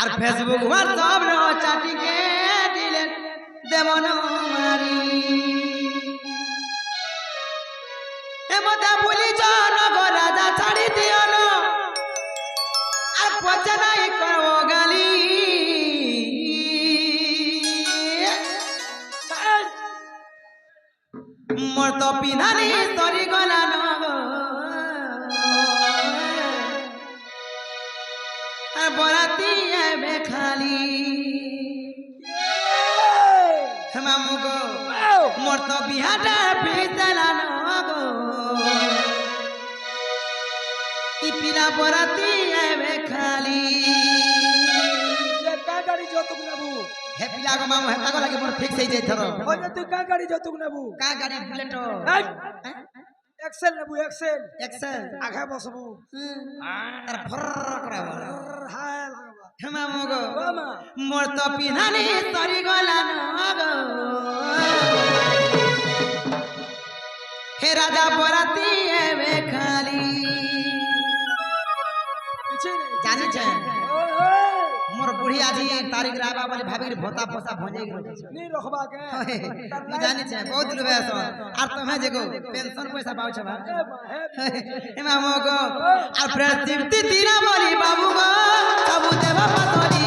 আর Facebook WhatsApp রে চাটিকে দিলেন দেবন মারি এমতা ভুলি নগর রাজা ছাড়ি দিও না আর পচে নাই করব গালি মোর তো পিধানি সরি গলা নগ আর বরাতি এবে খালি মামু গো মোর তো বিহাটা পিছলা নগ ই পিলা বরাতি এবে খালি का गाड़ी जोतुक नेबू हे पिला गो मामू हेता गो लागे मोर फिक्स हे जाय थरो ओजे तू का गाड़ी जोतुक नेबू का गाड़ी बुलेट एक्सेल नेबू एक्सेल एक्सेल आगे बसबू तार फर कराबो हाय लागबा हे मामू गो मामा मोर तो पिनानी सरी गला नगो हे राजा बराती एबे खाली पीछे जानी छ ओए मोर बुढ़ी आजी तारीख राबा बोले भाभी भोता पोसा भंजे गिरो नहीं रखबा के तू जानी छ बहुत लुबे सो आर तमे जेगो पेंशन पैसा पाउ छ बा हे मामू गो आर प्रसिद्धि तीरा बोली बाबू गो सब देवा पतोली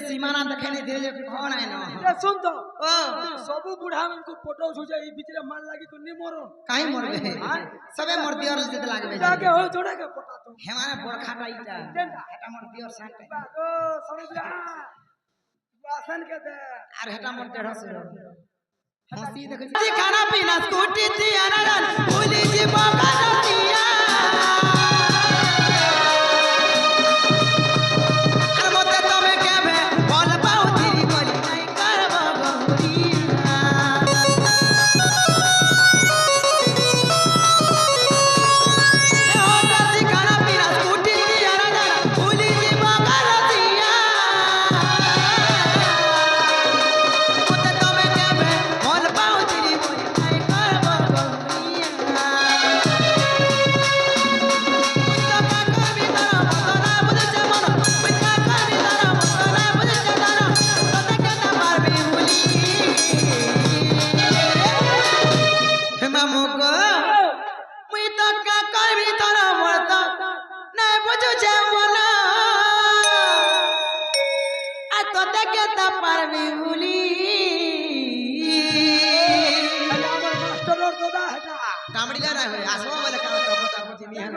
सीमाना देखेने धीरे धीरे कौन है ना ये सुन तो ओ सब बुढ़ा मन को फोटो छुजे ई बिचरे मान लागी को नहीं मरो काई मर गए सबे मर दियर जते लागबे जाके हो छोड़ा के फोटा तो हेमाने बड़ खाटा इटा हेटा मर दियर साट ओ समझ वासन के दे आर हेटा मर 150 हंसी देखे खाना पीना स्कूटी थी अनजान भूली जी बाबा दिया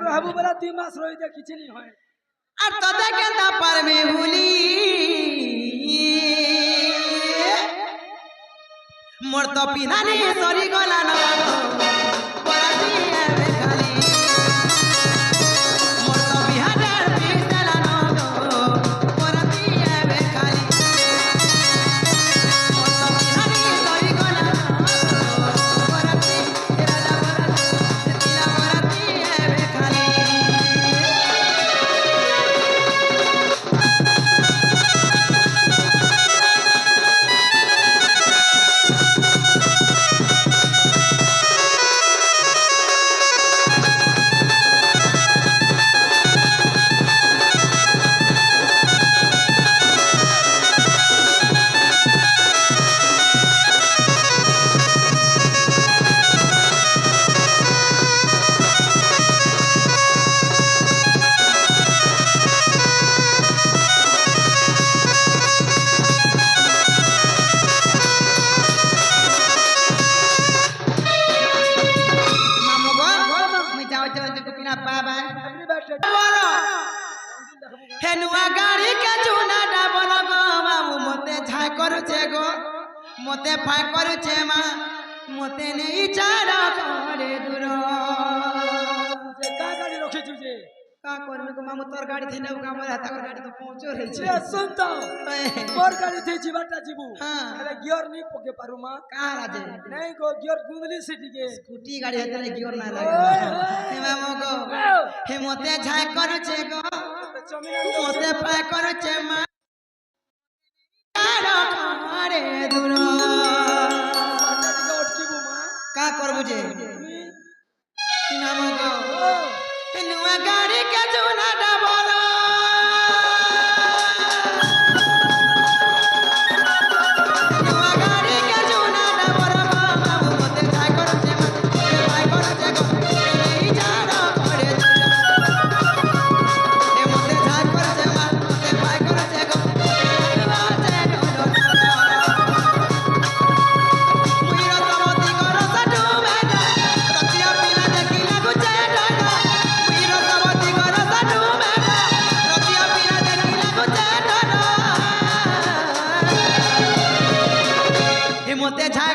रहबू बला 2 मास रही दे किछ नहीं होय আর তোতে কেতা পারবি ভুলি মোর তো পিধানি সরি গলা না পরাতি এবে খালি মোর তো বিহারের পিছলা না পরাতি এবে খালি মোর তো পিধানি সরি গলা না পরাতি রাজা পরাতি তিলা পরাতি এবে খালি মামু গো মুই যাও যাও দেখো পিনা পাবা আপনি ব্যাটে বড় হেনুয়া গাড়ি কে চুনা ডাবল গো বাবু মতে ঝাই করছে গো মতে ফাই করছে মা মতে নেই চারা করে দূর যে কা গাড়ি রখেছু যে কা করবে গো মামু তোর গাড়ি থিনে আমার হাতে গাড়ি তো পৌঁছো রইছে এ শুনতো মোর গাড়ি থে জিবাটা জিবু হ্যাঁ। আরে গিয়ার নি পকে পারু মা কার আছে নাই গো গিয়ার গুঁদলি সিটিকে স্কুটি গাড়ি হাতে গিয়র না লাগে হে মামু গো হে মতে ঝাই করছে গো জমিনা মতে ফাই করছে মা চারা করে দূর বাটা দিকে অটকিবু মা কা করবু যে তুমি নাম গো ও নুয়া গাড়ি কে চুনা ডাবল নুয়া গাড়ি কে চুনা ডাবল বাবু মতে যাই করছে মা মতে ভাই করছে গো এই যারা করে এ মতে যাই করছে মা মতে ভাই করছে গো বাজে ডোডো মুইর তমতি কর সাডু মেডা রতিয়া পিলা দেখি লাগু চে ডোডো মুইর তমতি কর সাডু মেডা রতিয়া পিলা দেখি লাগু চে ডোডো হে মতে ঝাই